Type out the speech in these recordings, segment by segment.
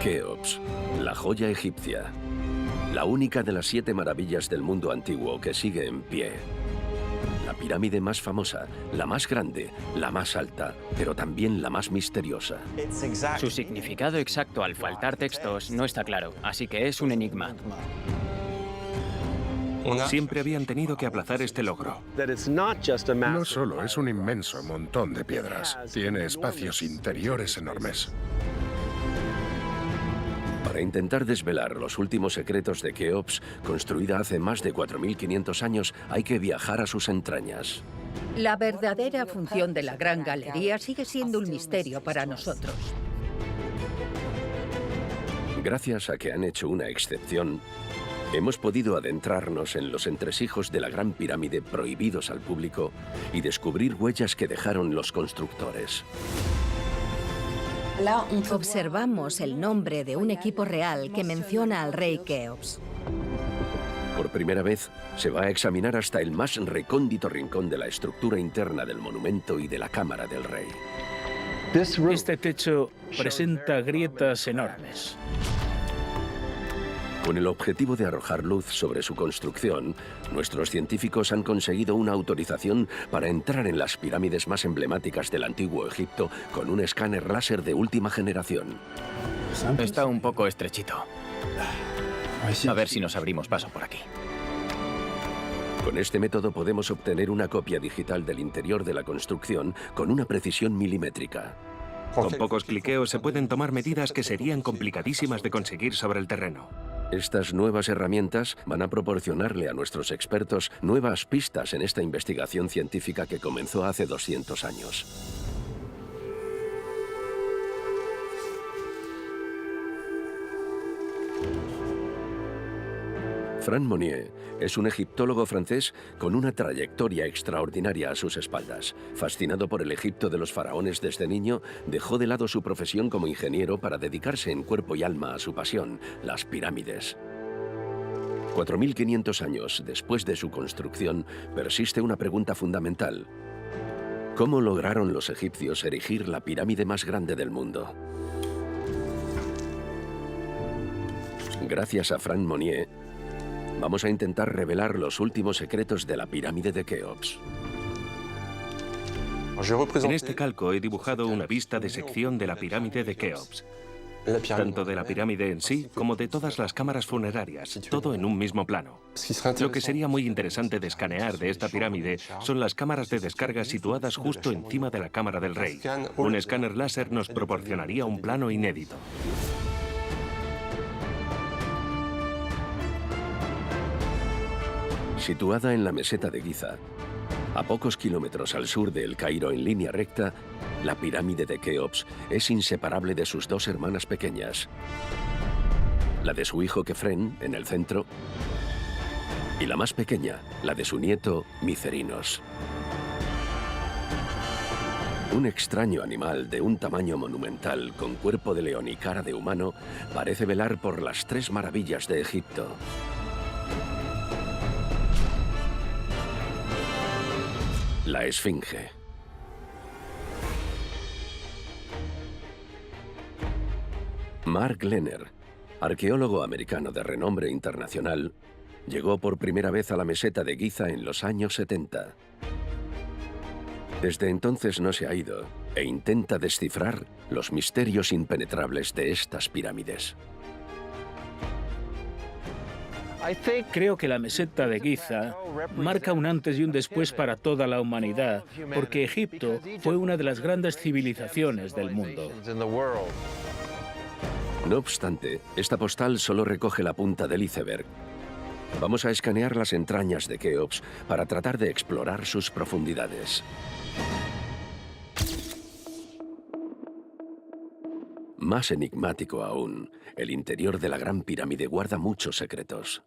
Keops, la joya egipcia. La única de las 7 maravillas del mundo antiguo que sigue en pie. La pirámide más famosa, la más grande, la más alta, pero también la más misteriosa. Su significado exacto al faltar textos no está claro, así que es un enigma. Siempre habían tenido que aplazar este logro. No solo es un inmenso montón de piedras, tiene espacios interiores enormes. Para intentar desvelar los últimos secretos de Keops, construida hace más de 4.500 años, hay que viajar a sus entrañas. La verdadera función de la Gran Galería sigue siendo un misterio para nosotros. Gracias a que han hecho una excepción, hemos podido adentrarnos en los entresijos de la Gran Pirámide prohibidos al público y descubrir huellas que dejaron los constructores. Observamos el nombre de un equipo real que menciona al rey Keops. Por primera vez, se va a examinar hasta el más recóndito rincón de la estructura interna del monumento y de la cámara del rey. Este techo presenta grietas enormes. Con el objetivo de arrojar luz sobre su construcción, nuestros científicos han conseguido una autorización para entrar en las pirámides más emblemáticas del antiguo Egipto con un escáner láser de última generación. Está un poco estrechito. A ver si nos abrimos paso por aquí. Con este método podemos obtener una copia digital del interior de la construcción con una precisión milimétrica. Con pocos cliqueos se pueden tomar medidas que serían complicadísimas de conseguir sobre el terreno. Estas nuevas herramientas van a proporcionarle a nuestros expertos nuevas pistas en esta investigación científica que comenzó hace 200 años. Franck Monnier es un egiptólogo francés con una trayectoria extraordinaria a sus espaldas. Fascinado por el Egipto de los faraones desde niño, dejó de lado su profesión como ingeniero para dedicarse en cuerpo y alma a su pasión, las pirámides. 4.500 años después de su construcción, persiste una pregunta fundamental. ¿Cómo lograron los egipcios erigir la pirámide más grande del mundo? Gracias a Franck Monnier, vamos a intentar revelar los últimos secretos de la pirámide de Keops. En este calco he dibujado una vista de sección de la pirámide de Keops. Tanto de la pirámide en sí como de todas las cámaras funerarias, todo en un mismo plano. Lo que sería muy interesante de escanear de esta pirámide son las cámaras de descarga situadas justo encima de la cámara del rey. Un escáner láser nos proporcionaría un plano inédito. Situada en la meseta de Giza, a pocos kilómetros al sur de El Cairo en línea recta, la pirámide de Keops es inseparable de sus 2 hermanas pequeñas. La de su hijo Kefren, en el centro, y la más pequeña, la de su nieto Micerinos. Un extraño animal de un tamaño monumental, con cuerpo de león y cara de humano, parece velar por las 3 maravillas de Egipto. La Esfinge. Mark Lehner, arqueólogo americano de renombre internacional, llegó por primera vez a la meseta de Giza en los años 70. Desde entonces no se ha ido e intenta descifrar los misterios impenetrables de estas pirámides. Creo que la meseta de Giza marca un antes y un después para toda la humanidad, porque Egipto fue una de las grandes civilizaciones del mundo. No obstante, esta postal solo recoge la punta del iceberg. Vamos a escanear las entrañas de Keops para tratar de explorar sus profundidades. Más enigmático aún, el interior de la Gran Pirámide guarda muchos secretos.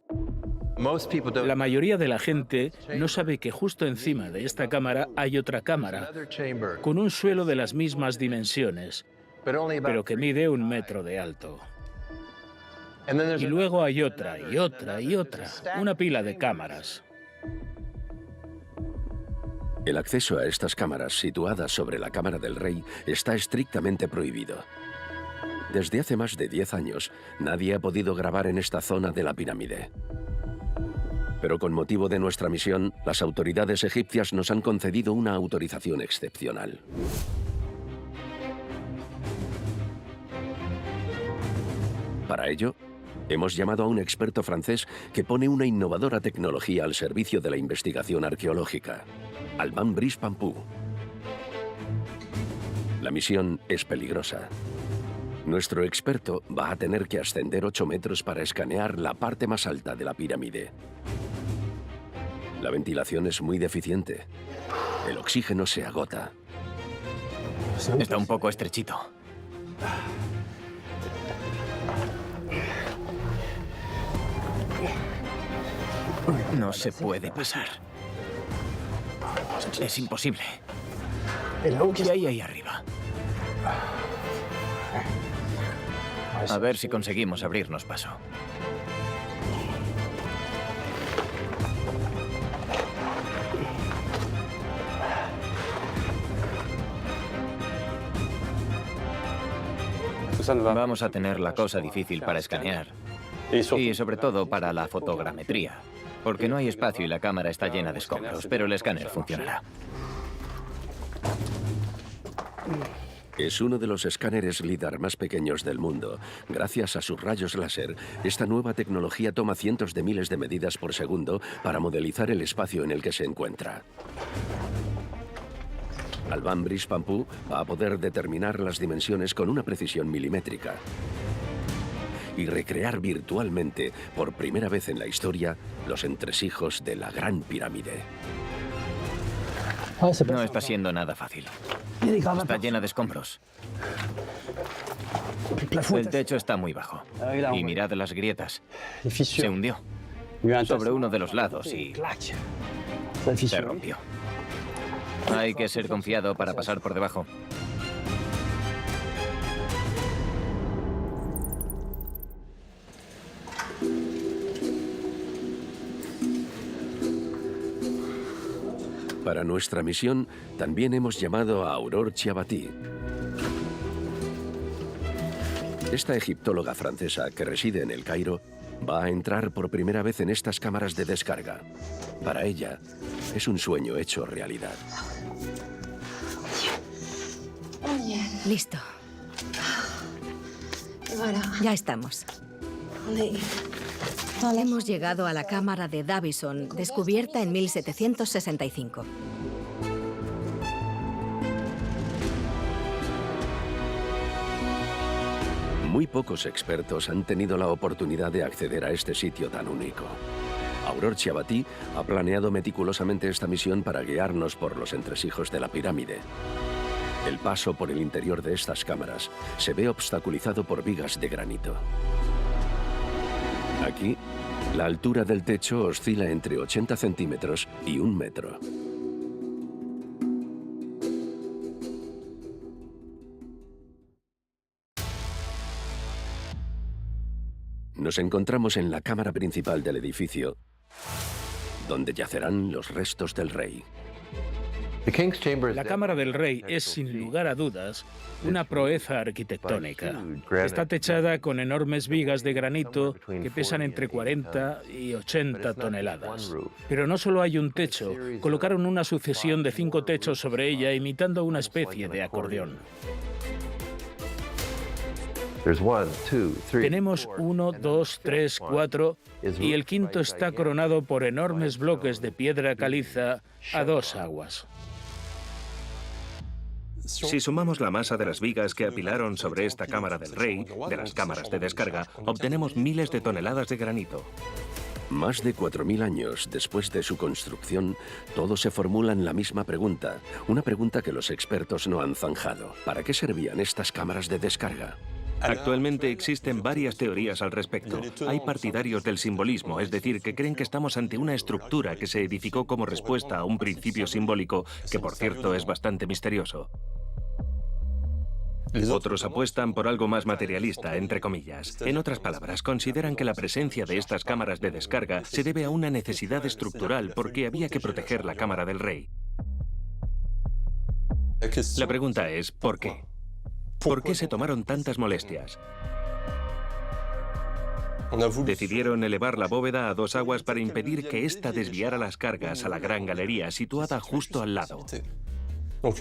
La mayoría de la gente no sabe que justo encima de esta cámara hay otra cámara, con un suelo de las mismas dimensiones, pero que mide 1 metro de alto. Y luego hay otra, y otra, y otra, una pila de cámaras. El acceso a estas cámaras situadas sobre la cámara del rey está estrictamente prohibido. Desde hace más de 10 años, nadie ha podido grabar en esta zona de la pirámide. Pero con motivo de nuestra misión, las autoridades egipcias nos han concedido una autorización excepcional. Para ello, hemos llamado a un experto francés que pone una innovadora tecnología al servicio de la investigación arqueológica, Alban Brice Pampou. La misión es peligrosa. Nuestro experto va a tener que ascender 8 metros para escanear la parte más alta de la pirámide. La ventilación es muy deficiente. El oxígeno se agota. Está un poco estrechito. No se puede pasar. Es imposible. ¿Qué hay ahí arriba? A ver si conseguimos abrirnos paso. Vamos a tener la cosa difícil para escanear. Y sobre todo para la fotogrametría. Porque no hay espacio y la cámara está llena de escombros, pero el escáner funcionará. Es uno de los escáneres LIDAR más pequeños del mundo. Gracias a sus rayos láser, esta nueva tecnología toma cientos de miles de medidas por segundo para modelizar el espacio en el que se encuentra. Alban Brice Pampou va a poder determinar las dimensiones con una precisión milimétrica y recrear virtualmente, por primera vez en la historia, los entresijos de la Gran Pirámide. No está siendo nada fácil. Está llena de escombros. El techo está muy bajo. Y mirad las grietas. Se hundió sobre uno de los lados y se rompió. Hay que ser confiado para pasar por debajo. Para nuestra misión, también hemos llamado a Aurore Chiabaty. Esta egiptóloga francesa que reside en El Cairo va a entrar por primera vez en estas cámaras de descarga. Para ella, es un sueño hecho realidad. Listo. Ya estamos. Hemos llegado a la cámara de Davison, descubierta en 1765. Muy pocos expertos han tenido la oportunidad de acceder a este sitio tan único. Aurore Chiabaty ha planeado meticulosamente esta misión para guiarnos por los entresijos de la pirámide. El paso por el interior de estas cámaras se ve obstaculizado por vigas de granito. Aquí, la altura del techo oscila entre 80 centímetros y 1 metro. Nos encontramos en la cámara principal del edificio, donde yacerán los restos del rey. La Cámara del Rey es, sin lugar a dudas, una proeza arquitectónica. Está techada con enormes vigas de granito que pesan entre 40 y 80 toneladas. Pero no solo hay un techo, colocaron una sucesión de 5 techos sobre ella, imitando una especie de acordeón. Tenemos 1, 2, 3, 4 y el quinto está coronado por enormes bloques de piedra caliza a 2 aguas. Si sumamos la masa de las vigas que apilaron sobre esta cámara del rey, de las cámaras de descarga, obtenemos miles de toneladas de granito. Más de 4.000 años después de su construcción, todos se formulan la misma pregunta, una pregunta que los expertos no han zanjado. ¿Para qué servían estas cámaras de descarga? Actualmente existen varias teorías al respecto. Hay partidarios del simbolismo, es decir, que creen que estamos ante una estructura que se edificó como respuesta a un principio simbólico, que por cierto es bastante misterioso. Otros apuestan por algo más materialista, entre comillas. En otras palabras, consideran que la presencia de estas cámaras de descarga se debe a una necesidad estructural porque había que proteger la cámara del rey. La pregunta es, ¿por qué? ¿Por qué se tomaron tantas molestias? Decidieron elevar la bóveda a 2 aguas para impedir que ésta desviara las cargas a la gran galería situada justo al lado.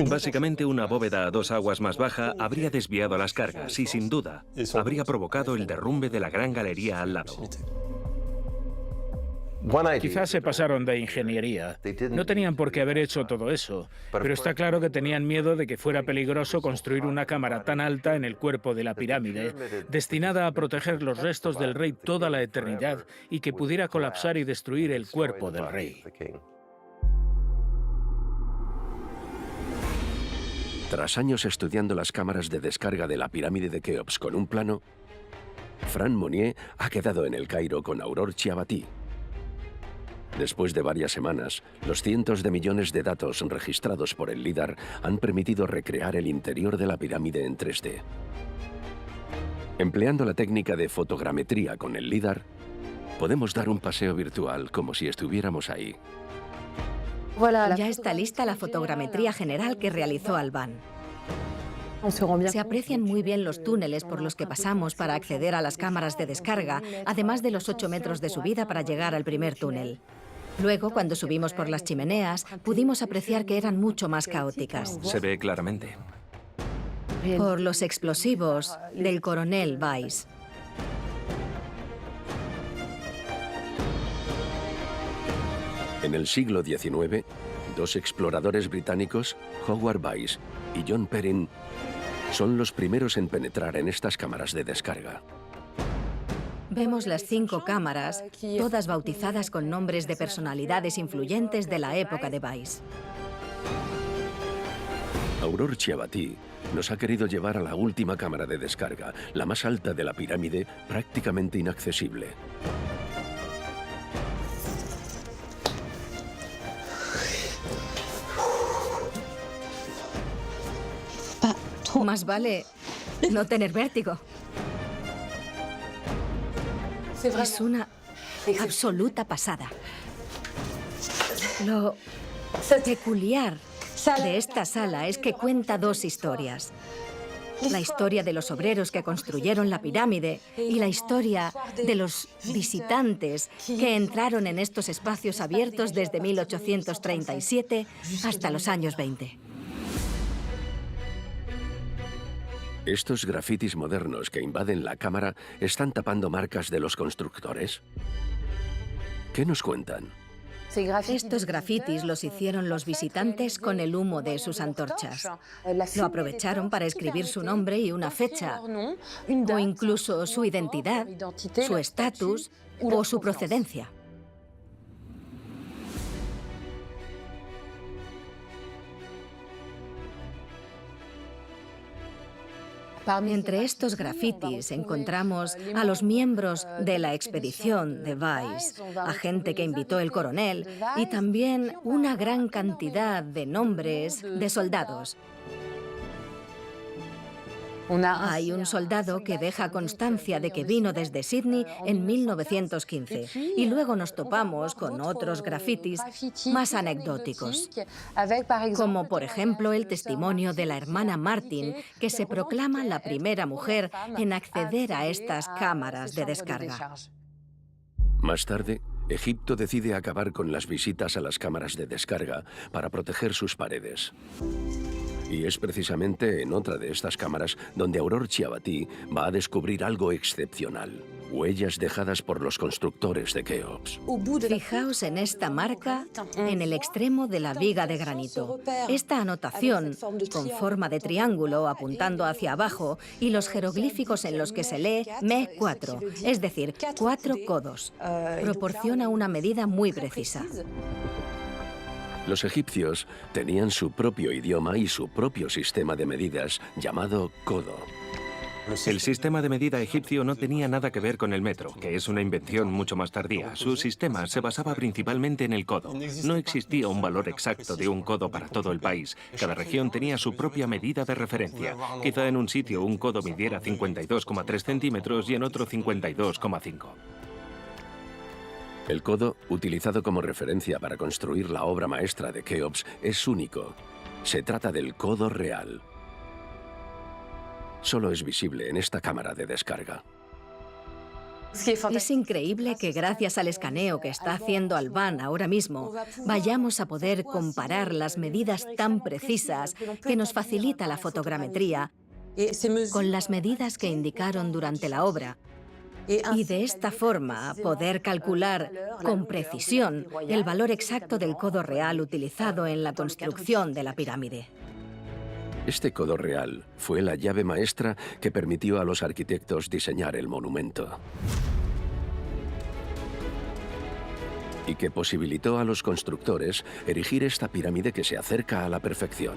Básicamente, una bóveda a 2 aguas más baja habría desviado las cargas y, sin duda, habría provocado el derrumbe de la gran galería al lado. Quizás se pasaron de ingeniería. No tenían por qué haber hecho todo eso, pero está claro que tenían miedo de que fuera peligroso construir una cámara tan alta en el cuerpo de la pirámide, destinada a proteger los restos del rey toda la eternidad y que pudiera colapsar y destruir el cuerpo del rey. Tras años estudiando las cámaras de descarga de la pirámide de Keops con un plano, Fran Monnier ha quedado en El Cairo con Aurore Chiabattì. Después de varias semanas, los cientos de millones de datos registrados por el LIDAR han permitido recrear el interior de la pirámide en 3D. Empleando la técnica de fotogrametría con el LIDAR, podemos dar un paseo virtual como si estuviéramos ahí. Ya está lista la fotogrametría general que realizó Alban. Se aprecian muy bien los túneles por los que pasamos para acceder a las cámaras de descarga, además de los 8 metros de subida para llegar al primer túnel. Luego, cuando subimos por las chimeneas, pudimos apreciar que eran mucho más caóticas. Se ve claramente. Por los explosivos del coronel Weiss. En el siglo XIX, 2 exploradores británicos, Howard Weiss y John Perrin, son los primeros en penetrar en estas cámaras de descarga. Vemos las 5 cámaras, todas bautizadas con nombres de personalidades influyentes de la época de Weiss. Aurore Chiabattì nos ha querido llevar a la última cámara de descarga, la más alta de la pirámide, prácticamente inaccesible. Más vale no tener vértigo. Es una absoluta pasada. Lo peculiar de esta sala es que cuenta 2 historias. La historia de los obreros que construyeron la pirámide y la historia de los visitantes que entraron en estos espacios abiertos desde 1837 hasta los años 20. ¿Estos grafitis modernos que invaden la cámara están tapando marcas de los constructores? ¿Qué nos cuentan? Estos grafitis los hicieron los visitantes con el humo de sus antorchas. Lo aprovecharon para escribir su nombre y una fecha, o incluso su identidad, su estatus o su procedencia. Entre estos grafitis encontramos a los miembros de la expedición de Weiss, a gente que invitó el coronel y también una gran cantidad de nombres de soldados. Hay un soldado que deja constancia de que vino desde Sídney en 1915 y luego nos topamos con otros grafitis más anecdóticos, como por ejemplo el testimonio de la hermana Martin, que se proclama la primera mujer en acceder a estas cámaras de descarga. Más tarde, Egipto decide acabar con las visitas a las cámaras de descarga para proteger sus paredes. Y es precisamente en otra de estas cámaras donde Aurore Chiabattì va a descubrir algo excepcional. Huellas dejadas por los constructores de Keops. Fijaos en esta marca en el extremo de la viga de granito. Esta anotación, con forma de triángulo apuntando hacia abajo, y los jeroglíficos en los que se lee Me 4, es decir, 4 codos, proporciona una medida muy precisa. Los egipcios tenían su propio idioma y su propio sistema de medidas llamado codo. El sistema de medida egipcio no tenía nada que ver con el metro, que es una invención mucho más tardía. Su sistema se basaba principalmente en el codo. No existía un valor exacto de un codo para todo el país. Cada región tenía su propia medida de referencia. Quizá en un sitio un codo midiera 52,3 centímetros y en otro 52,5. El codo, utilizado como referencia para construir la obra maestra de Keops, es único. Se trata del codo real. solo es visible en esta cámara de descarga. Es increíble que gracias al escaneo que está haciendo Alban ahora mismo, vayamos a poder comparar las medidas tan precisas que nos facilita la fotogrametría con las medidas que indicaron durante la obra. Y de esta forma poder calcular con precisión el valor exacto del codo real utilizado en la construcción de la pirámide. Este codo real fue la llave maestra que permitió a los arquitectos diseñar el monumento. Y que posibilitó a los constructores erigir esta pirámide que se acerca a la perfección.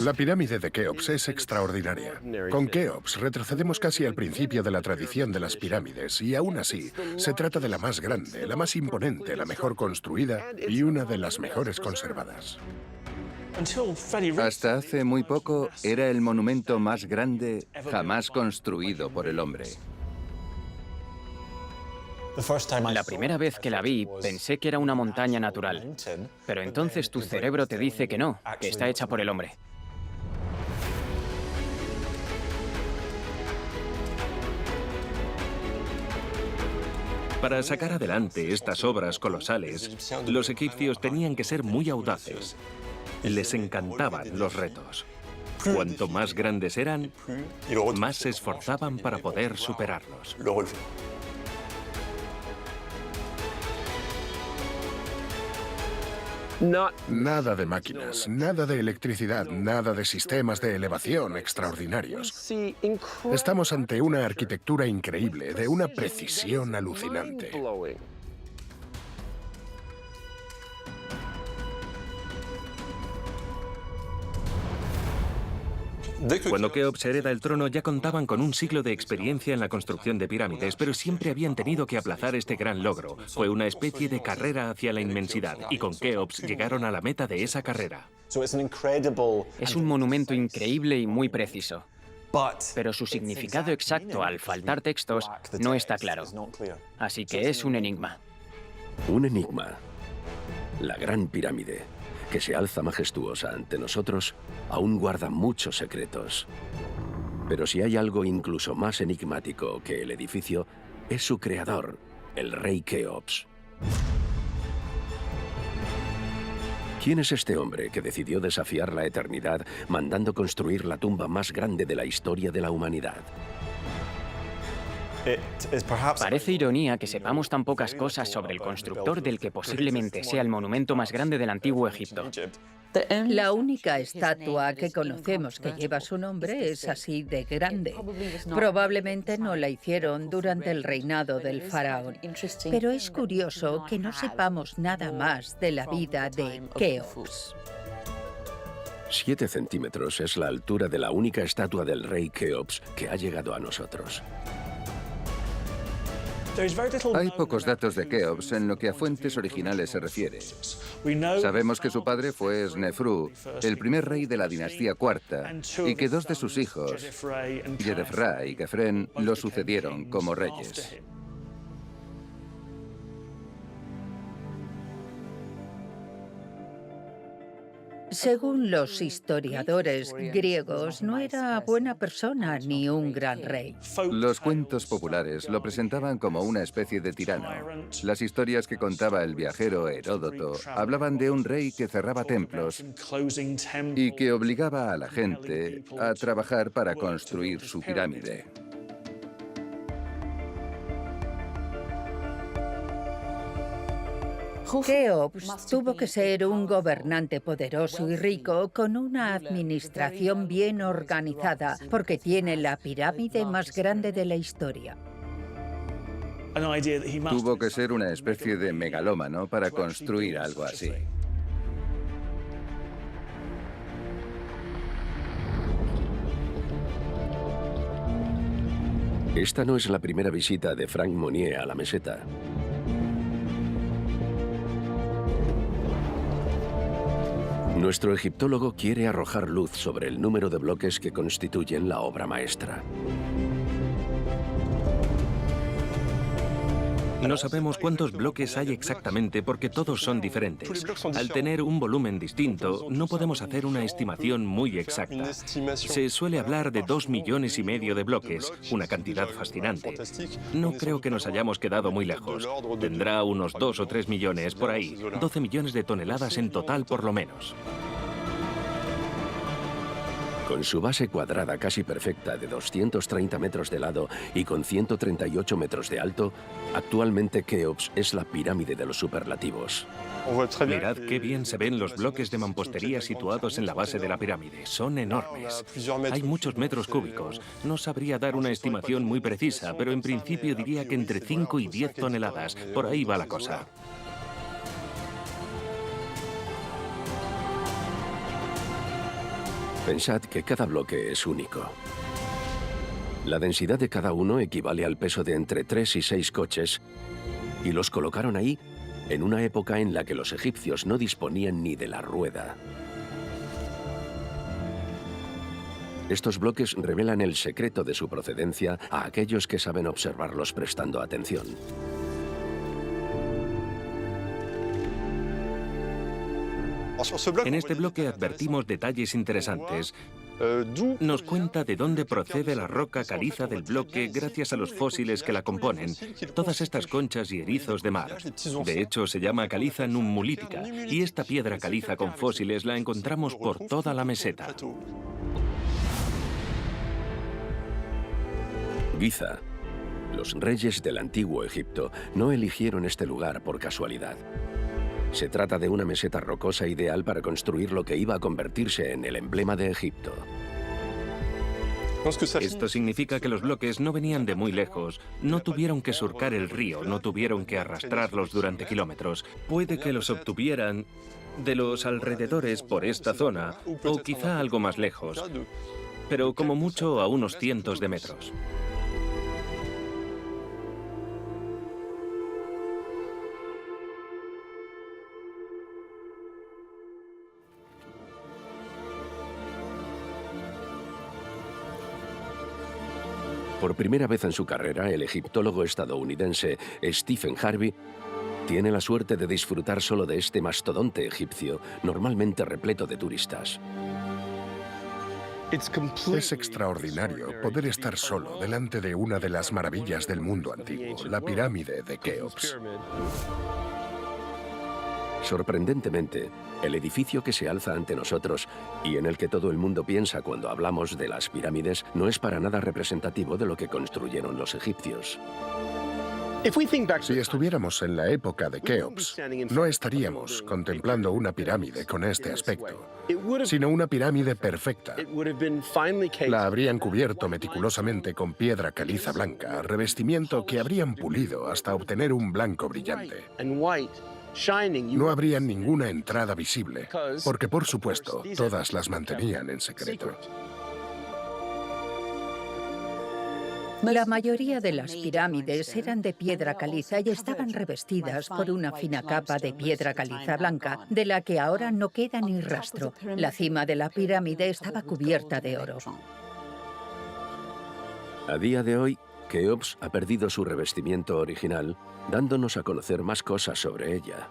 La pirámide de Keops es extraordinaria. Con Keops retrocedemos casi al principio de la tradición de las pirámides y aún así se trata de la más grande, la más imponente, la mejor construida y una de las mejores conservadas. Hasta hace muy poco era el monumento más grande jamás construido por el hombre. La primera vez que la vi, pensé que era una montaña natural. Pero entonces tu cerebro te dice que no, que está hecha por el hombre. Para sacar adelante estas obras colosales, los egipcios tenían que ser muy audaces. Les encantaban los retos. Cuanto más grandes eran, más se esforzaban para poder superarlos. Nada de máquinas, nada de electricidad, nada de sistemas de elevación extraordinarios. Estamos ante una arquitectura increíble, de una precisión alucinante. Cuando Keops hereda el trono ya contaban con un siglo de experiencia en la construcción de pirámides, pero siempre habían tenido que aplazar este gran logro. Fue una especie de carrera hacia la inmensidad, y con Keops llegaron a la meta de esa carrera. Es un monumento increíble y muy preciso. Pero su significado exacto, al faltar textos, no está claro. Así que es un enigma. Un enigma. La Gran Pirámide, que se alza majestuosa ante nosotros, aún guarda muchos secretos. Pero si hay algo incluso más enigmático que el edificio, es su creador, el rey Keops. ¿Quién es este hombre que decidió desafiar la eternidad mandando construir la tumba más grande de la historia de la humanidad? Parece ironía que sepamos tan pocas cosas sobre el constructor del que posiblemente sea el monumento más grande del antiguo Egipto. La única estatua que conocemos que lleva su nombre es así de grande. Probablemente no la hicieron durante el reinado del faraón. Pero es curioso que no sepamos nada más de la vida de Keops. 7 centímetros es la altura de la única estatua del rey Keops que ha llegado a nosotros. Hay pocos datos de Keops en lo que a fuentes originales se refiere. Sabemos que su padre fue Snefru, el primer rey de la dinastía cuarta, y que 2 de sus hijos, Yerefra y Kefren, lo sucedieron como reyes. Según los historiadores griegos, no era buena persona ni un gran rey. Los cuentos populares lo presentaban como una especie de tirano. Las historias que contaba el viajero Heródoto hablaban de un rey que cerraba templos y que obligaba a la gente a trabajar para construir su pirámide. Keops tuvo que ser un gobernante poderoso y rico con una administración bien organizada, porque tiene la pirámide más grande de la historia. Tuvo que ser una especie de megalómano para construir algo así. Esta no es la primera visita de Frank Monnier a la meseta. Nuestro egiptólogo quiere arrojar luz sobre el número de bloques que constituyen la obra maestra. No sabemos cuántos bloques hay exactamente porque todos son diferentes. Al tener un volumen distinto, no podemos hacer una estimación muy exacta. Se suele hablar de 2,5 millones de bloques, una cantidad fascinante. No creo que nos hayamos quedado muy lejos. Tendrá unos 2 o 3 millones por ahí, 12 millones de toneladas en total por lo menos. Con su base cuadrada casi perfecta de 230 metros de lado y con 138 metros de alto, actualmente Keops es la pirámide de los superlativos. Mirad qué bien se ven los bloques de mampostería situados en la base de la pirámide. Son enormes. Hay muchos metros cúbicos. No sabría dar una estimación muy precisa, pero en principio diría que entre 5 y 10 toneladas. Por ahí va la cosa. Pensad que cada bloque es único. La densidad de cada uno equivale al peso de entre 3 y 6 coches, y los colocaron ahí en una época en la que los egipcios no disponían ni de la rueda. Estos bloques revelan el secreto de su procedencia a aquellos que saben observarlos prestando atención. En este bloque advertimos detalles interesantes. Nos cuenta de dónde procede la roca caliza del bloque gracias a los fósiles que la componen, todas estas conchas y erizos de mar. De hecho, se llama caliza nummulítica, y esta piedra caliza con fósiles la encontramos por toda la meseta. Giza. Los reyes del antiguo Egipto no eligieron este lugar por casualidad. Se trata de una meseta rocosa ideal para construir lo que iba a convertirse en el emblema de Egipto. Esto significa que los bloques no venían de muy lejos, no tuvieron que surcar el río, no tuvieron que arrastrarlos durante kilómetros. Puede que los obtuvieran de los alrededores por esta zona, o quizá algo más lejos, pero como mucho a unos cientos de metros. Por primera vez en su carrera, el egiptólogo estadounidense Stephen Harvey tiene la suerte de disfrutar solo de este mastodonte egipcio, normalmente repleto de turistas. Es extraordinario poder estar solo delante de una de las maravillas del mundo antiguo, la pirámide de Keops. Sorprendentemente, el edificio que se alza ante nosotros y en el que todo el mundo piensa cuando hablamos de las pirámides no es para nada representativo de lo que construyeron los egipcios. Si estuviéramos en la época de Keops, no estaríamos contemplando una pirámide con este aspecto, sino una pirámide perfecta. La habrían cubierto meticulosamente con piedra caliza blanca, revestimiento que habrían pulido hasta obtener un blanco brillante. No habría ninguna entrada visible, porque por supuesto, todas las mantenían en secreto. La mayoría de las pirámides eran de piedra caliza y estaban revestidas por una fina capa de piedra caliza blanca, de la que ahora no queda ni rastro. La cima de la pirámide estaba cubierta de oro. A día de hoy, Keops ha perdido su revestimiento original, dándonos a conocer más cosas sobre ella.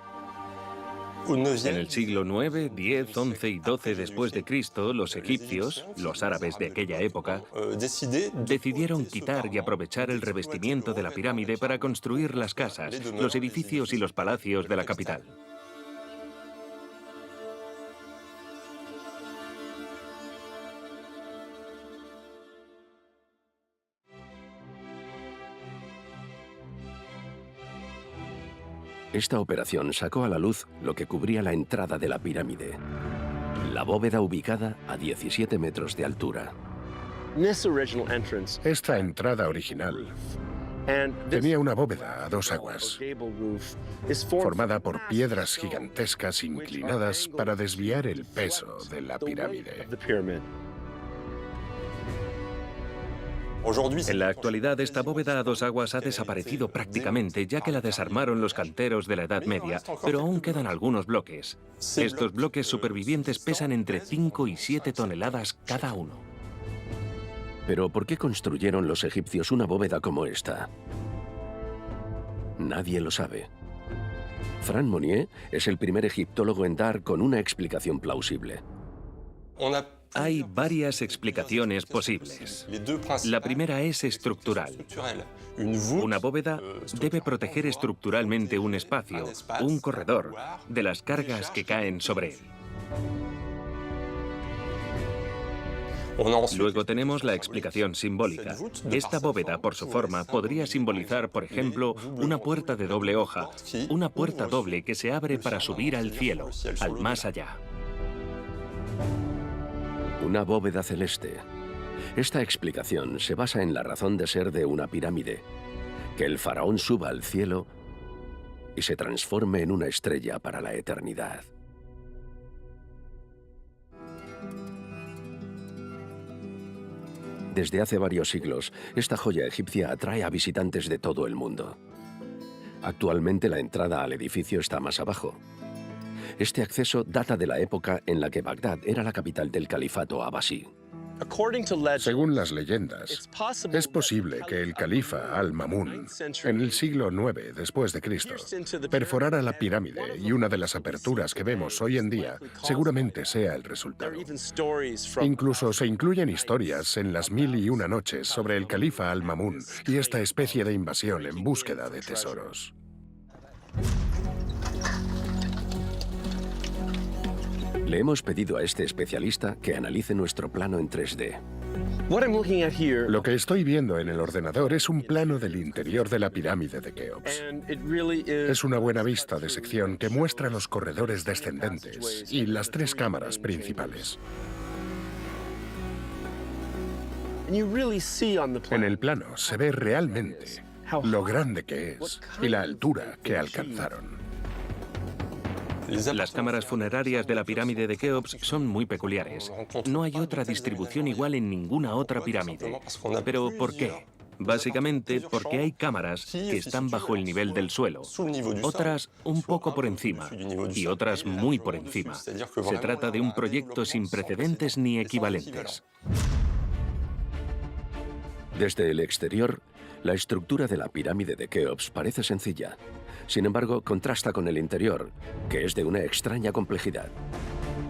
En el siglo IX, X, XI y XII después de Cristo, los egipcios, los árabes de aquella época, decidieron quitar y aprovechar el revestimiento de la pirámide para construir las casas, los edificios y los palacios de la capital. Esta operación sacó a la luz lo que cubría la entrada de la pirámide, la bóveda ubicada a 17 metros de altura. Esta entrada original tenía una bóveda a 2 aguas, formada por piedras gigantescas inclinadas para desviar el peso de la pirámide. En la actualidad, esta bóveda a 2 aguas ha desaparecido prácticamente, ya que la desarmaron los canteros de la Edad Media, pero aún quedan algunos bloques. Estos bloques supervivientes pesan entre 5 y 7 toneladas cada uno. Pero ¿por qué construyeron los egipcios una bóveda como esta? Nadie lo sabe. Franck Monnier es el primer egiptólogo en dar con una explicación plausible. Hay varias explicaciones posibles. La primera es estructural. Una bóveda debe proteger estructuralmente un espacio, un corredor, de las cargas que caen sobre él. Luego tenemos la explicación simbólica. Esta bóveda, por su forma, podría simbolizar, por ejemplo, una puerta de doble hoja, una puerta doble que se abre para subir al cielo, al más allá. Una bóveda celeste. Esta explicación se basa en la razón de ser de una pirámide, que el faraón suba al cielo y se transforme en una estrella para la eternidad. Desde hace varios siglos, esta joya egipcia atrae a visitantes de todo el mundo. Actualmente la entrada al edificio está más abajo. Este acceso data de la época en la que Bagdad era la capital del califato abasí. Según las leyendas, es posible que el califa Al-Ma'mún, en el siglo IX después de Cristo, perforara la pirámide y una de las aperturas que vemos hoy en día seguramente sea el resultado. Incluso se incluyen historias en las 1001 noches sobre el califa Al-Ma'mún y esta especie de invasión en búsqueda de tesoros. Le hemos pedido a este especialista que analice nuestro plano en 3D. Lo que estoy viendo en el ordenador es un plano del interior de la pirámide de Keops. Es una buena vista de sección que muestra los corredores descendentes y las 3 cámaras principales. En el plano se ve realmente lo grande que es y la altura que alcanzaron. Las cámaras funerarias de la pirámide de Keops son muy peculiares. No hay otra distribución igual en ninguna otra pirámide. ¿Pero por qué? Básicamente porque hay cámaras que están bajo el nivel del suelo, otras un poco por encima y otras muy por encima. Se trata de un proyecto sin precedentes ni equivalentes. Desde el exterior, la estructura de la pirámide de Keops parece sencilla. Sin embargo, contrasta con el interior, que es de una extraña complejidad.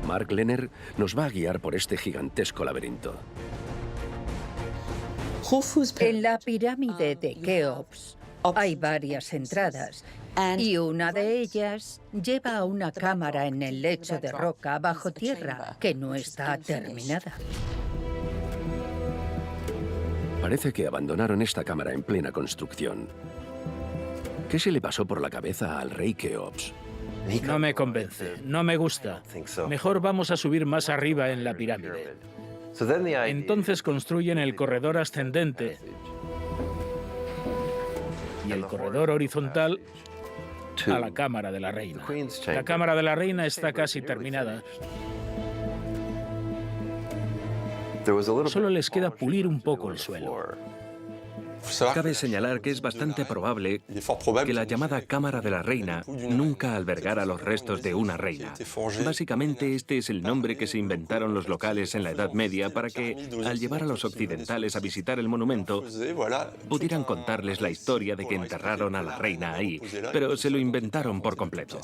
Mark Lehner nos va a guiar por este gigantesco laberinto. En la pirámide de Keops hay varias entradas y una de ellas lleva a una cámara en el lecho de roca bajo tierra que no está terminada. Parece que abandonaron esta cámara en plena construcción. ¿Qué se le pasó por la cabeza al rey Keops? No me convence, no me gusta. Mejor vamos a subir más arriba en la pirámide. Entonces construyen el corredor ascendente y el corredor horizontal a la cámara de la reina. La cámara de la reina está casi terminada. Solo les queda pulir un poco el suelo. Cabe señalar que es bastante probable que la llamada Cámara de la Reina nunca albergara los restos de una reina. Básicamente, este es el nombre que se inventaron los locales en la Edad Media para que, al llevar a los occidentales a visitar el monumento, pudieran contarles la historia de que enterraron a la reina ahí, pero se lo inventaron por completo.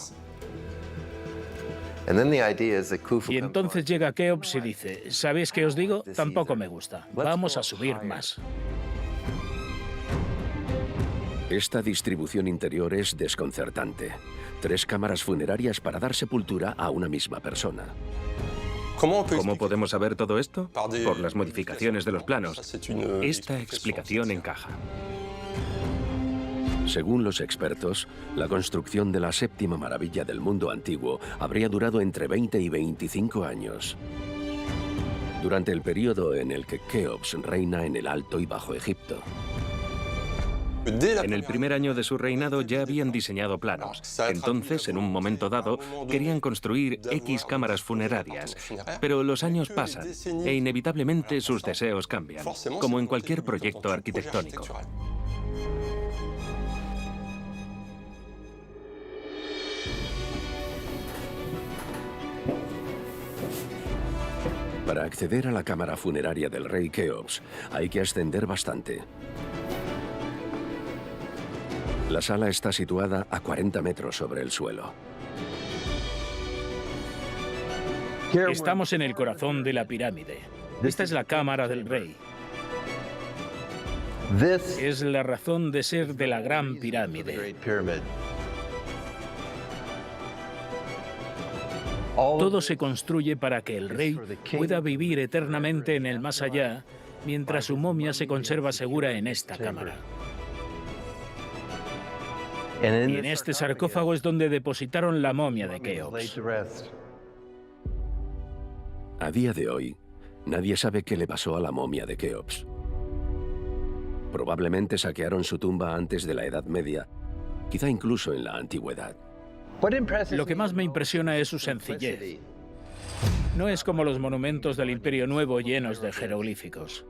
Y entonces llega Keops y dice, ¿sabéis qué os digo? Tampoco me gusta. Vamos a subir más. Esta distribución interior es desconcertante. 3 cámaras funerarias para dar sepultura a una misma persona. ¿Cómo podemos saber todo esto? Por las modificaciones de los planos. Esta explicación encaja. Según los expertos, la construcción de la 7ª maravilla del mundo antiguo habría durado entre 20 y 25 años. Durante el periodo en el que Keops reina en el Alto y Bajo Egipto. En el primer año de su reinado ya habían diseñado planos. Entonces, en un momento dado, querían construir X cámaras funerarias. Pero los años pasan e inevitablemente sus deseos cambian, como en cualquier proyecto arquitectónico. Para acceder a la cámara funeraria del rey Keops, hay que ascender bastante. La sala está situada a 40 metros sobre el suelo. Estamos en el corazón de la pirámide. Esta es la cámara del rey. Es la razón de ser de la Gran Pirámide. Todo se construye para que el rey pueda vivir eternamente en el más allá, mientras su momia se conserva segura en esta cámara. Y en este sarcófago es donde depositaron la momia de Keops. A día de hoy, nadie sabe qué le pasó a la momia de Keops. Probablemente saquearon su tumba antes de la Edad Media, quizá incluso en la Antigüedad. Lo que más me impresiona es su sencillez. No es como los monumentos del Imperio Nuevo llenos de jeroglíficos.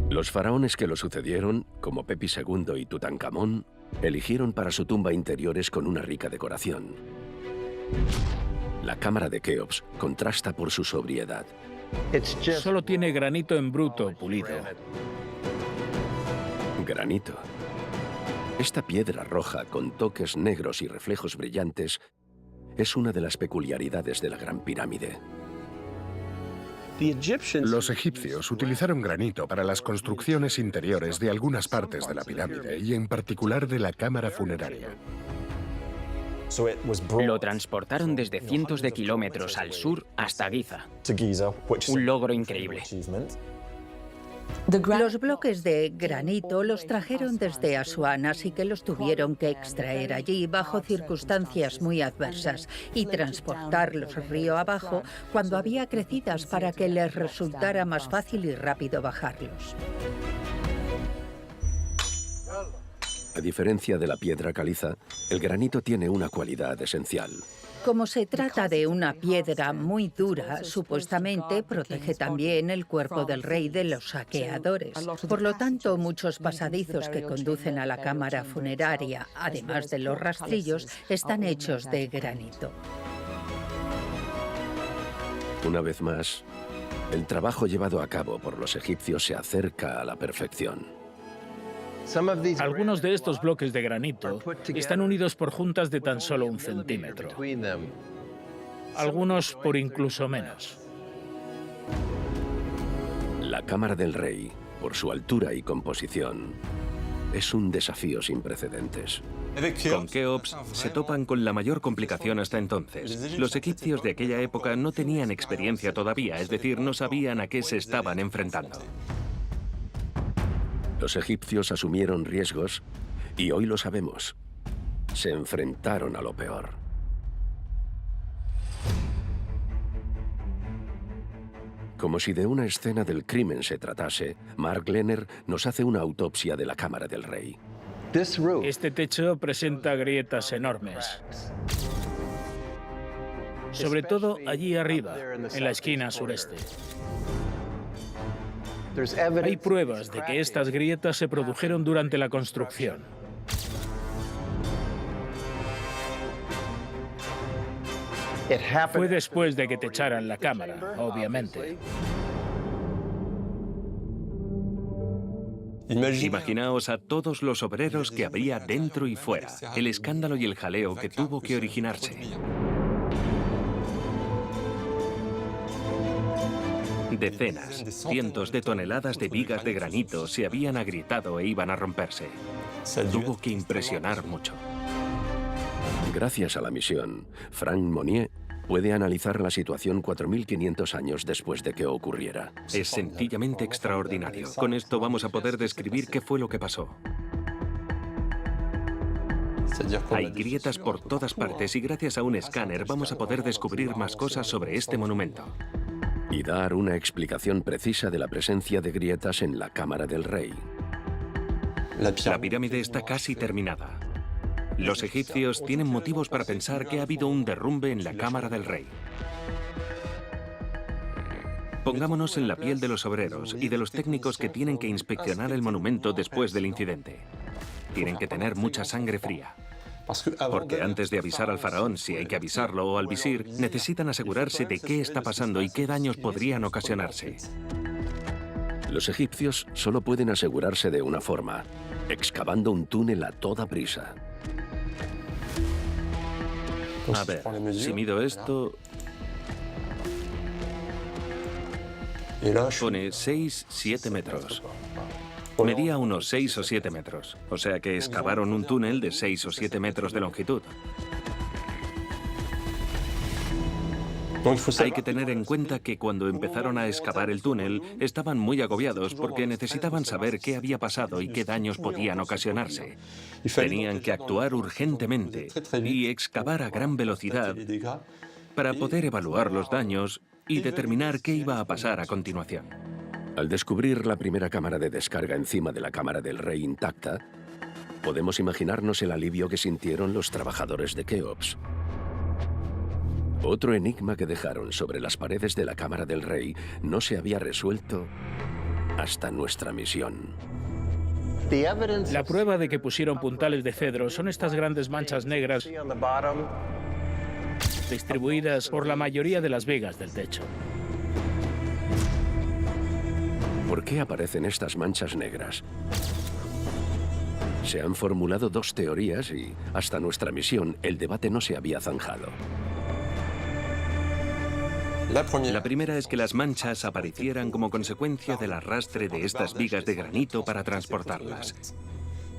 Los faraones que lo sucedieron, como Pepi II y Tutankamón, eligieron para su tumba interiores con una rica decoración. La cámara de Keops contrasta por su sobriedad. Solo tiene granito en bruto pulido. Granito. Esta piedra roja con toques negros y reflejos brillantes es una de las peculiaridades de la Gran Pirámide. Los egipcios utilizaron granito para las construcciones interiores de algunas partes de la pirámide y en particular de la cámara funeraria. Lo transportaron desde cientos de kilómetros al sur hasta Giza. Un logro increíble. Los bloques de granito los trajeron desde Asuán, así que los tuvieron que extraer allí bajo circunstancias muy adversas y transportarlos río abajo cuando había crecidas para que les resultara más fácil y rápido bajarlos. A diferencia de la piedra caliza, el granito tiene una cualidad esencial. Como se trata de una piedra muy dura, supuestamente protege también el cuerpo del rey de los saqueadores. Por lo tanto, muchos pasadizos que conducen a la cámara funeraria, además de los rastrillos, están hechos de granito. Una vez más, el trabajo llevado a cabo por los egipcios se acerca a la perfección. Algunos de estos bloques de granito están unidos por juntas de tan solo 1 centímetro. Algunos por incluso menos. La cámara del rey, por su altura y composición, es un desafío sin precedentes. Con Keops se topan con la mayor complicación hasta entonces. Los egipcios de aquella época no tenían experiencia todavía, es decir, no sabían a qué se estaban enfrentando. Los egipcios asumieron riesgos y hoy lo sabemos. Se enfrentaron a lo peor. Como si de una escena del crimen se tratase, Mark Lehner nos hace una autopsia de la cámara del rey. Este techo presenta grietas enormes. Sobre todo allí arriba, en la esquina sureste. Hay pruebas de que estas grietas se produjeron durante la construcción. Fue después de que techaran la cámara, obviamente. Imaginaos a todos los obreros que había dentro y fuera, el escándalo y el jaleo que tuvo que originarse. Decenas, cientos de toneladas de vigas de granito se habían agrietado e iban a romperse. Tuvo que impresionar mucho. Gracias a la misión, Frank Monnier puede analizar la situación 4.500 años después de que ocurriera. Es sencillamente extraordinario. Con esto vamos a poder describir qué fue lo que pasó. Hay grietas por todas partes y gracias a un escáner vamos a poder descubrir más cosas sobre este monumento. Y dar una explicación precisa de la presencia de grietas en la cámara del rey. La pirámide está casi terminada. Los egipcios tienen motivos para pensar que ha habido un derrumbe en la cámara del rey. Pongámonos en la piel de los obreros y de los técnicos que tienen que inspeccionar el monumento después del incidente. Tienen que tener mucha sangre fría. Porque antes de avisar al faraón, si hay que avisarlo, o al visir, necesitan asegurarse de qué está pasando y qué daños podrían ocasionarse. Los egipcios solo pueden asegurarse de una forma, excavando un túnel a toda prisa. A ver, si mido esto... Pone 6-7 metros. Medía unos 6 o 7 metros, o sea que excavaron un túnel de 6 o 7 metros de longitud. Hay que tener en cuenta que cuando empezaron a excavar el túnel estaban muy agobiados porque necesitaban saber qué había pasado y qué daños podían ocasionarse. Tenían que actuar urgentemente y excavar a gran velocidad para poder evaluar los daños y determinar qué iba a pasar a continuación. Al descubrir la primera cámara de descarga encima de la cámara del rey intacta, podemos imaginarnos el alivio que sintieron los trabajadores de Keops. Otro enigma que dejaron sobre las paredes de la cámara del rey no se había resuelto hasta nuestra misión. La prueba de que pusieron puntales de cedro son estas grandes manchas negras distribuidas por la mayoría de las vigas del techo. ¿Por qué aparecen estas manchas negras? Se han formulado dos teorías y, hasta nuestra misión, el debate no se había zanjado. La primera es que las manchas aparecieran como consecuencia del arrastre de estas vigas de granito para transportarlas.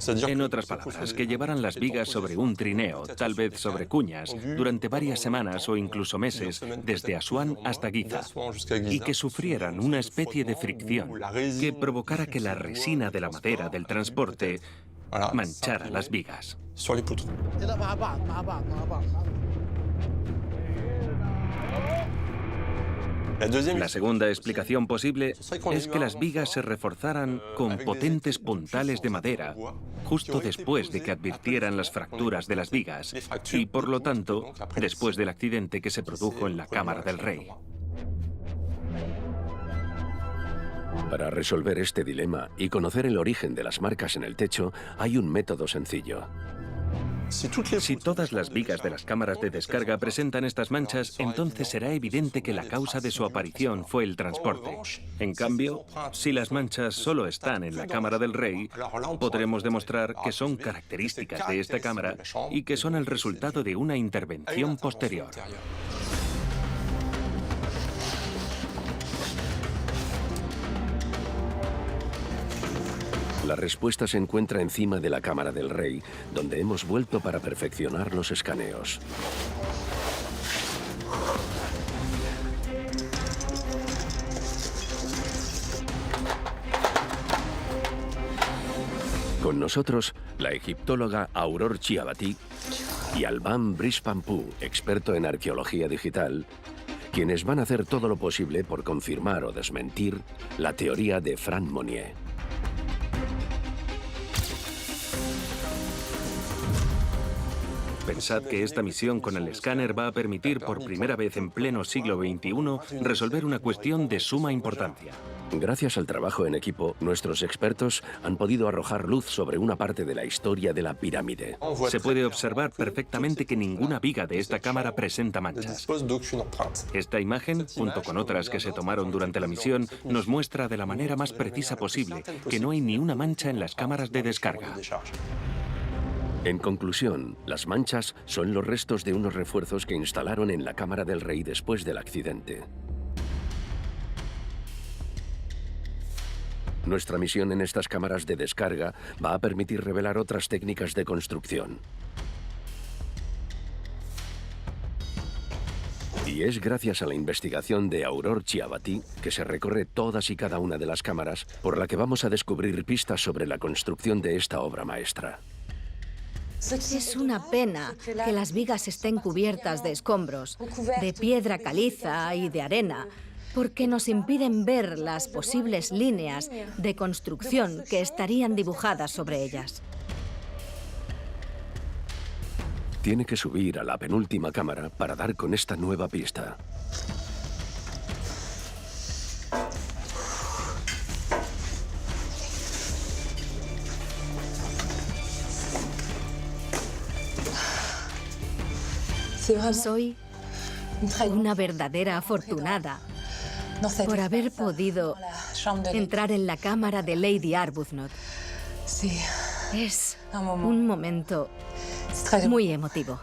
En otras palabras, que llevaran las vigas sobre un trineo, tal vez sobre cuñas, durante varias semanas o incluso meses, desde Asuán hasta Giza, y que sufrieran una especie de fricción que provocara que la resina de la madera del transporte manchara las vigas. La segunda explicación posible es que las vigas se reforzaran con potentes puntales de madera justo después de que advirtieran las fracturas de las vigas y, por lo tanto, después del accidente que se produjo en la cámara del rey. Para resolver este dilema y conocer el origen de las marcas en el techo, hay un método sencillo. Si todas las vigas de las cámaras de descarga presentan estas manchas, entonces será evidente que la causa de su aparición fue el transporte. En cambio, si las manchas solo están en la cámara del rey, podremos demostrar que son características de esta cámara y que son el resultado de una intervención posterior. La respuesta se encuentra encima de la cámara del rey, donde hemos vuelto para perfeccionar los escaneos. Con nosotros, la egiptóloga Aurore Chiabati y Alban Brispampou, experto en arqueología digital, quienes van a hacer todo lo posible por confirmar o desmentir la teoría de Franck Monnier. Pensad que esta misión con el escáner va a permitir por primera vez en pleno siglo XXI resolver una cuestión de suma importancia. Gracias al trabajo en equipo, nuestros expertos han podido arrojar luz sobre una parte de la historia de la pirámide. Se puede observar perfectamente que ninguna viga de esta cámara presenta manchas. Esta imagen, junto con otras que se tomaron durante la misión, nos muestra de la manera más precisa posible que no hay ni una mancha en las cámaras de descarga. En conclusión, las manchas son los restos de unos refuerzos que instalaron en la cámara del rey después del accidente. Nuestra misión en estas cámaras de descarga va a permitir revelar otras técnicas de construcción. Y es gracias a la investigación de Aurore Chiabati que se recorre todas y cada una de las cámaras por la que vamos a descubrir pistas sobre la construcción de esta obra maestra. Es una pena que las vigas estén cubiertas de escombros, de piedra caliza y de arena, porque nos impiden ver las posibles líneas de construcción que estarían dibujadas sobre ellas. Tiene que subir a la penúltima cámara para dar con esta nueva pista. Soy una verdadera afortunada por haber podido Entrar en la cámara de Lady Arbuthnot es un momento muy emotivo.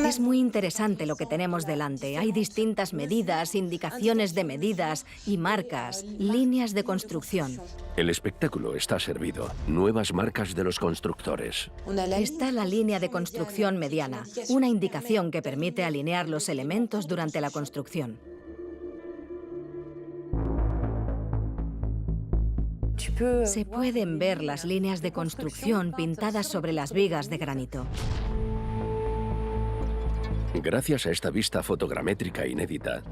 Es muy interesante lo que tenemos delante. Hay distintas medidas, indicaciones de medidas y marcas, líneas de construcción. El espectáculo está servido. Nuevas marcas de los constructores. Está la línea de construcción mediana, una indicación que permite alinear los elementos durante la construcción. Se pueden ver las líneas de construcción pintadas sobre las vigas de granito. Gracias a esta vista fotogramétrica inédita,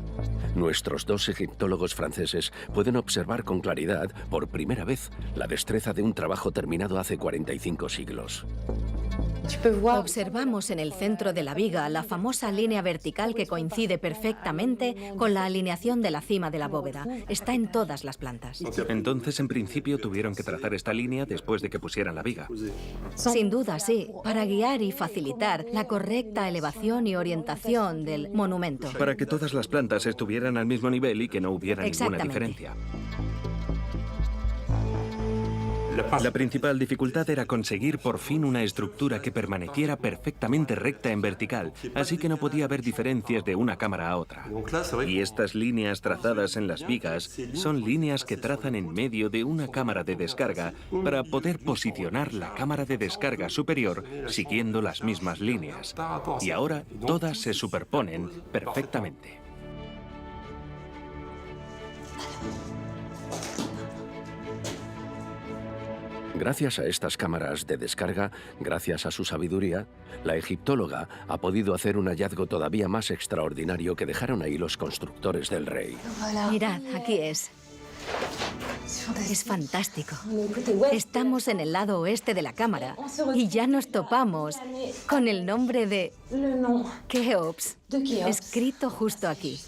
nuestros dos egiptólogos franceses pueden observar con claridad, por primera vez, la destreza de un trabajo terminado hace 45 siglos. Observamos en el centro de la viga la famosa línea vertical que coincide perfectamente con la alineación de la cima de la bóveda. Está en todas las plantas. Entonces, en principio, tuvieron que trazar esta línea después de que pusieran la viga. Sin duda, sí, para guiar y facilitar la correcta elevación y orientación del monumento. Para que todas las plantas estuvieran al mismo nivel y que no hubiera ninguna diferencia. La principal dificultad era conseguir por fin una estructura que permaneciera perfectamente recta en vertical, así que no podía haber diferencias de una cámara a otra. Y estas líneas trazadas en las vigas son líneas que trazan en medio de una cámara de descarga para poder posicionar la cámara de descarga superior siguiendo las mismas líneas. Y ahora todas se superponen perfectamente. Gracias a estas cámaras de descarga, gracias a su sabiduría, la egiptóloga ha podido hacer un hallazgo todavía más extraordinario que dejaron ahí los constructores del rey. Mirad, aquí es. Es fantástico. Estamos en el lado oeste de la cámara y ya nos topamos con el nombre de Keops, escrito justo aquí.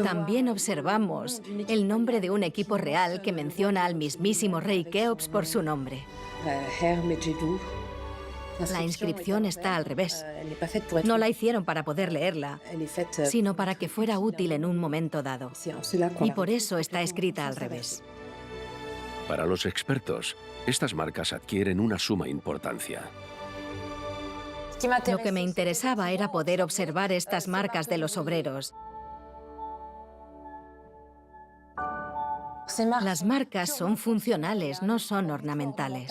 También observamos el nombre de un equipo real que menciona al mismísimo rey Keops por su nombre. La inscripción está al revés. No la hicieron para poder leerla, sino para que fuera útil en un momento dado. Y por eso está escrita al revés. Para los expertos, estas marcas adquieren una suma importancia. Lo que me interesaba era poder observar estas marcas de los obreros. Las marcas son funcionales, no son ornamentales.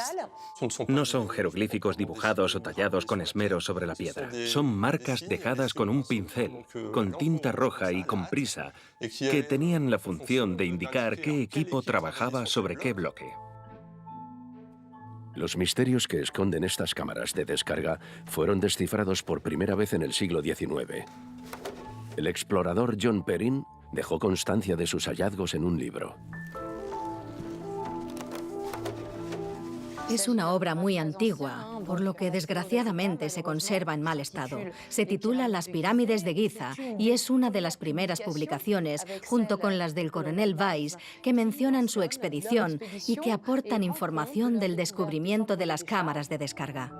No son jeroglíficos dibujados o tallados con esmero sobre la piedra. Son marcas dejadas con un pincel, con tinta roja y con prisa, que tenían la función de indicar qué equipo trabajaba sobre qué bloque. Los misterios que esconden estas cámaras de descarga fueron descifrados por primera vez en el siglo XIX. El explorador John Perrin dejó constancia de sus hallazgos en un libro. Es una obra muy antigua, por lo que desgraciadamente se conserva en mal estado. Se titula Las pirámides de Giza y es una de las primeras publicaciones, junto con las del coronel Weiss, que mencionan su expedición y que aportan información del descubrimiento de las cámaras de descarga.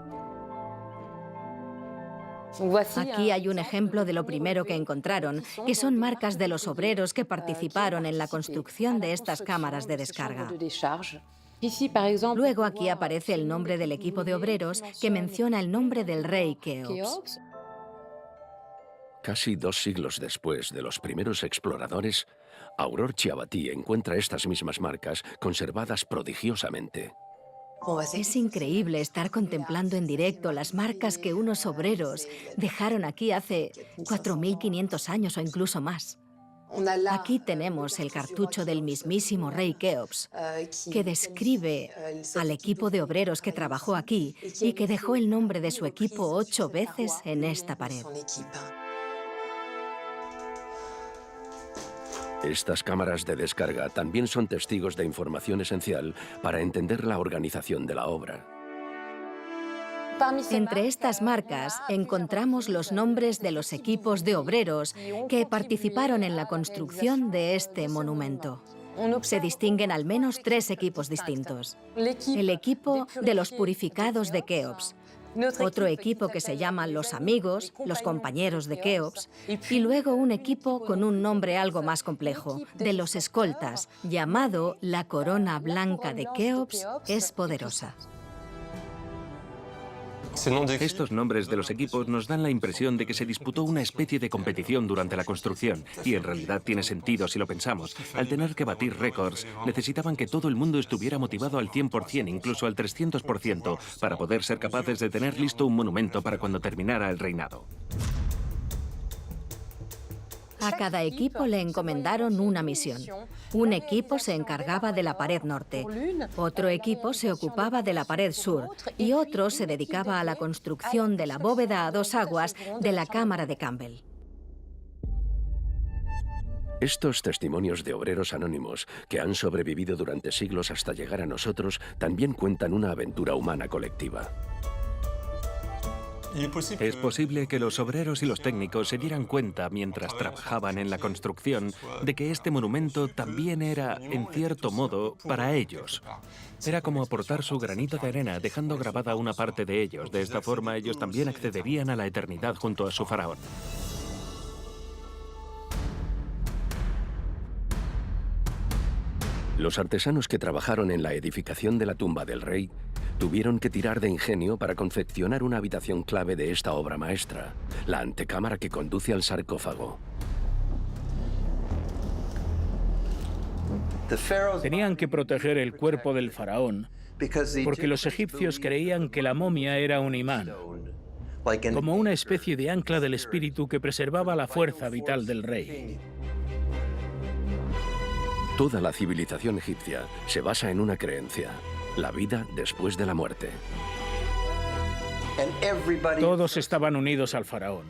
Aquí hay un ejemplo de lo primero que encontraron, que son marcas de los obreros que participaron en la construcción de estas cámaras de descarga. Luego aquí aparece el nombre del equipo de obreros que menciona el nombre del rey Keops. Casi 2 siglos después de los primeros exploradores, Aurore Chiabaty encuentra estas mismas marcas conservadas prodigiosamente. Es increíble estar contemplando en directo las marcas que unos obreros dejaron aquí hace 4.500 años o incluso más. Aquí tenemos el cartucho del mismísimo rey Keops, que describe al equipo de obreros que trabajó aquí y que dejó el nombre de su equipo 8 veces en esta pared. Estas cámaras de descarga también son testigos de información esencial para entender la organización de la obra. Entre estas marcas encontramos los nombres de los equipos de obreros que participaron en la construcción de este monumento. Se distinguen al menos 3 equipos distintos. El equipo de los purificados de Keops, otro equipo que se llama los amigos, los compañeros de Keops, y luego un equipo con un nombre algo más complejo, de los escoltas, llamado la Corona Blanca de Keops es poderosa. Estos nombres de los equipos nos dan la impresión de que se disputó una especie de competición durante la construcción, y en realidad tiene sentido si lo pensamos. Al tener que batir récords, necesitaban que todo el mundo estuviera motivado al 100%, incluso al 300%, para poder ser capaces de tener listo un monumento para cuando terminara el reinado. A cada equipo le encomendaron una misión. Un equipo se encargaba de la pared norte, otro equipo se ocupaba de la pared sur y otro se dedicaba a la construcción de la bóveda a dos aguas de la cámara de Campbell. Estos testimonios de obreros anónimos que han sobrevivido durante siglos hasta llegar a nosotros también cuentan una aventura humana colectiva. Es posible que los obreros y los técnicos se dieran cuenta mientras trabajaban en la construcción de que este monumento también era, en cierto modo, para ellos. Era como aportar su granito de arena, dejando grabada una parte de ellos. De esta forma, ellos también accederían a la eternidad junto a su faraón. Los artesanos que trabajaron en la edificación de la tumba del rey tuvieron que tirar de ingenio para confeccionar una habitación clave de esta obra maestra, la antecámara que conduce al sarcófago. Tenían que proteger el cuerpo del faraón, porque los egipcios creían que la momia era un imán, como una especie de ancla del espíritu que preservaba la fuerza vital del rey. Toda la civilización egipcia se basa en una creencia: la vida después de la muerte. Todos estaban unidos al faraón.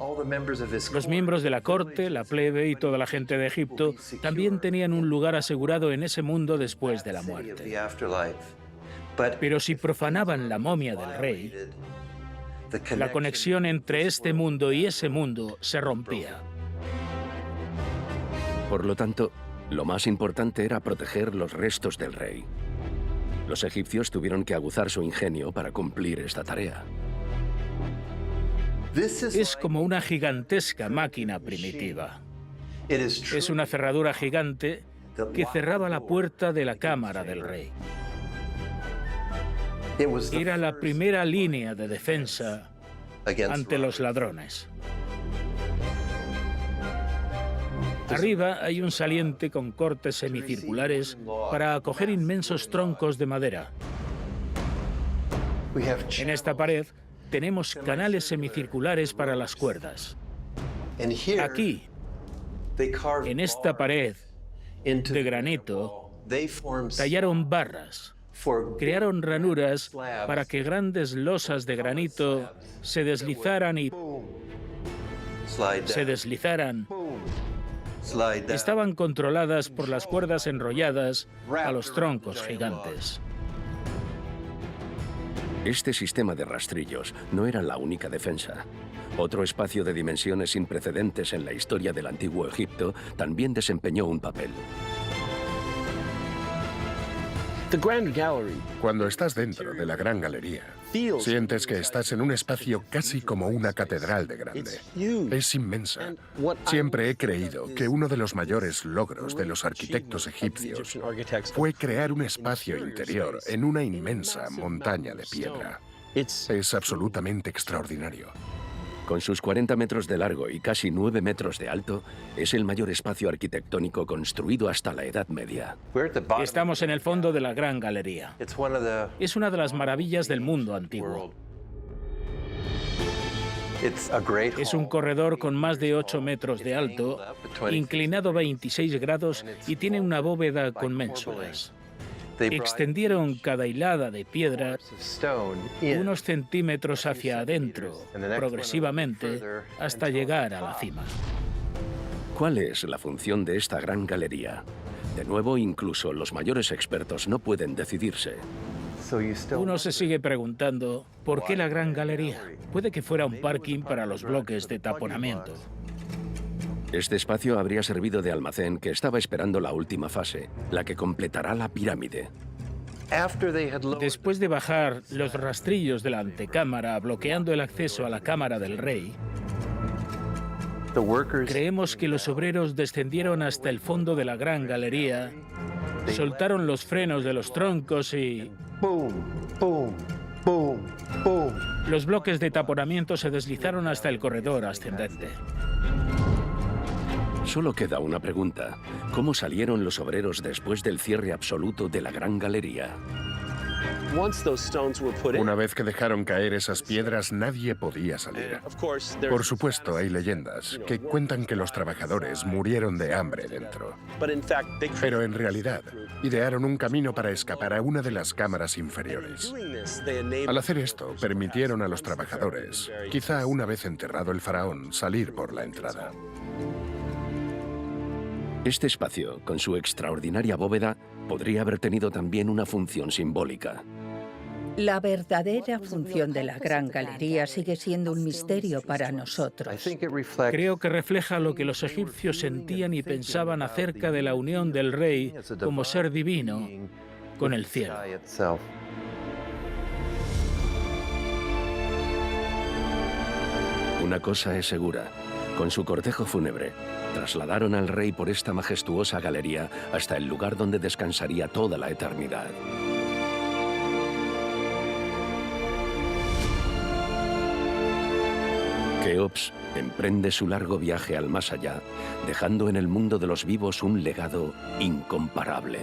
Los miembros de la corte, la plebe y toda la gente de Egipto también tenían un lugar asegurado en ese mundo después de la muerte. Pero si profanaban la momia del rey, la conexión entre este mundo y ese mundo se rompía. Por lo tanto, lo más importante era proteger los restos del rey. Los egipcios tuvieron que aguzar su ingenio para cumplir esta tarea. Es como una gigantesca máquina primitiva. Es una cerradura gigante que cerraba la puerta de la cámara del rey. Era la primera línea de defensa ante los ladrones. Arriba hay un saliente con cortes semicirculares para acoger inmensos troncos de madera. En esta pared tenemos canales semicirculares para las cuerdas. Aquí, en esta pared de granito, tallaron barras, crearon ranuras para que grandes losas de granito se deslizaran y se deslizaran. Estaban controladas por las cuerdas enrolladas a los troncos gigantes. Este sistema de rastrillos no era la única defensa. Otro espacio de dimensiones sin precedentes en la historia del antiguo Egipto también desempeñó un papel. Cuando estás dentro de la Gran Galería, sientes que estás en un espacio casi como una catedral de grande. Es inmensa. Siempre he creído que uno de los mayores logros de los arquitectos egipcios fue crear un espacio interior en una inmensa montaña de piedra. Es absolutamente extraordinario. Con sus 40 metros de largo y casi 9 metros de alto, es el mayor espacio arquitectónico construido hasta la Edad Media. Estamos en el fondo de la Gran Galería. Es una de las maravillas del mundo antiguo. Es un corredor con más de 8 metros de alto, inclinado 26 grados y tiene una bóveda con ménsulas. Extendieron cada hilada de piedra unos centímetros hacia adentro, progresivamente, hasta llegar a la cima. ¿Cuál es la función de esta gran galería? De nuevo, incluso los mayores expertos no pueden decidirse. Uno se sigue preguntando, ¿por qué la Gran Galería? Puede que fuera un parking para los bloques de taponamiento. Este espacio habría servido de almacén que estaba esperando la última fase, la que completará la pirámide. Después de bajar los rastrillos de la antecámara bloqueando el acceso a la cámara del rey, creemos que los obreros descendieron hasta el fondo de la gran galería, soltaron los frenos de los troncos y... Los bloques de taponamiento se deslizaron hasta el corredor ascendente. Solo queda una pregunta. ¿Cómo salieron los obreros después del cierre absoluto de la gran galería? Una vez que dejaron caer esas piedras, nadie podía salir. Por supuesto, hay leyendas que cuentan que los trabajadores murieron de hambre dentro. Pero en realidad, idearon un camino para escapar a una de las cámaras inferiores. Al hacer esto, permitieron a los trabajadores, quizá una vez enterrado el faraón, salir por la entrada. Este espacio, con su extraordinaria bóveda, podría haber tenido también una función simbólica. La verdadera función de la Gran Galería sigue siendo un misterio para nosotros. Creo que refleja lo que los egipcios sentían y pensaban acerca de la unión del rey como ser divino con el cielo. Una cosa es segura. Con su cortejo fúnebre, trasladaron al rey por esta majestuosa galería hasta el lugar donde descansaría toda la eternidad. Keops emprende su largo viaje al más allá, dejando en el mundo de los vivos un legado incomparable.